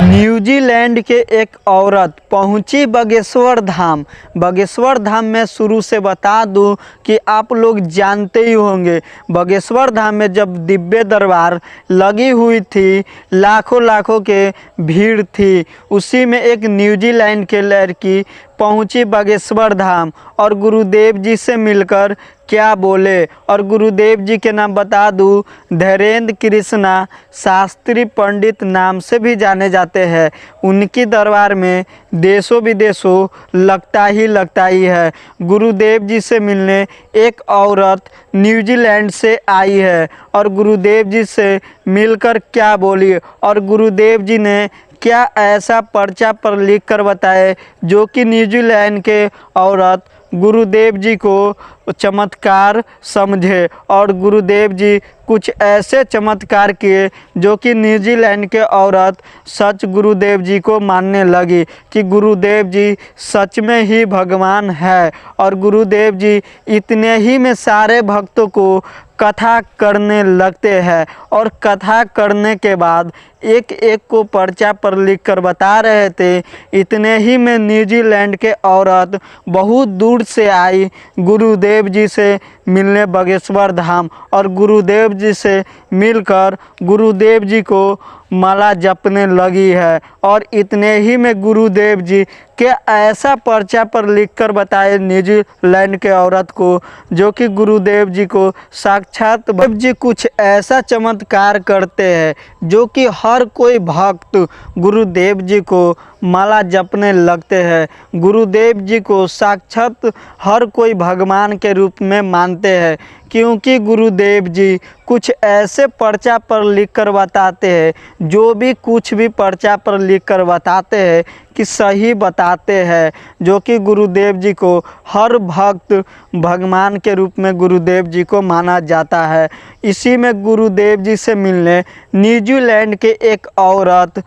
New Zealand के एक औरत पहुंची बागेश्वर धाम। बागेश्वर धाम में शुरू से बता दूं कि आप लोग जानते ही होंगे, बागेश्वर धाम में जब दिव्य दरबार लगी हुई थी, लाखों लाखों के भीड़ थी, उसी में एक न्यूजीलैंड के लड़की पहुंची बागेश्वर धाम और गुरुदेव जी से मिलकर क्या बोले। और गुरुदेव जी के नाम बता दूं, धैर्येंद्र कृष्णा शास्त्री पंडित नाम से भी जाने जाते हैं। उनकी दरबार में देशों विदेशों लगता ही है। गुरुदेव जी से मिलने एक औरत न्यूजीलैंड से आई है और गुरुदेव जी से मिलकर क्या बोली और गुरुदेव जी ने क्या ऐसा पर्चा पर लिख कर बताए जो कि न्यूजीलैंड के औरत गुरुदेव जी को चमत्कार समझे। और गुरुदेव जी कुछ ऐसे चमत्कार किए जो कि न्यूजीलैंड के औरत सच गुरुदेव जी को मानने लगी कि गुरुदेव जी सच में ही भगवान है। और गुरुदेव जी इतने ही में सारे भक्तों को कथा करने लगते हैं और कथा करने के बाद एक एक को पर्चा पर लिख कर बता रहे थे। इतने ही में न्यूजीलैंड के औरत बहुत दूर से आई गुरुदेव जी से मिलने बागेश्वर धाम और गुरुदेव जी से मिलकर गुरुदेव जी को माला जपने लगी है। और इतने ही में गुरुदेव जी के ऐसा पर्चा पर लिखकर बताए न्यूजीलैंड के औरत को जो कि गुरुदेव जी को साक्षात गुरुदेव जी कुछ ऐसा चमत्कार करते हैं जो कि हर कोई भक्त गुरुदेव जी को माला जपने लगते हैं। गुरुदेव जी को साक्षात हर कोई भगवान के रूप में मानते हैं, क्योंकि गुरुदेव जी कुछ ऐसे पर्चा पर लिख कर बताते हैं, जो भी कुछ भी पर्चा पर लिख कर बताते हैं कि सही बताते हैं, जो कि गुरुदेव जी को हर भक्त भगवान के रूप में गुरुदेव जी को माना जाता है। इसी में गुरुदेव जी से मिलने न्यूजीलैंड के एक औरत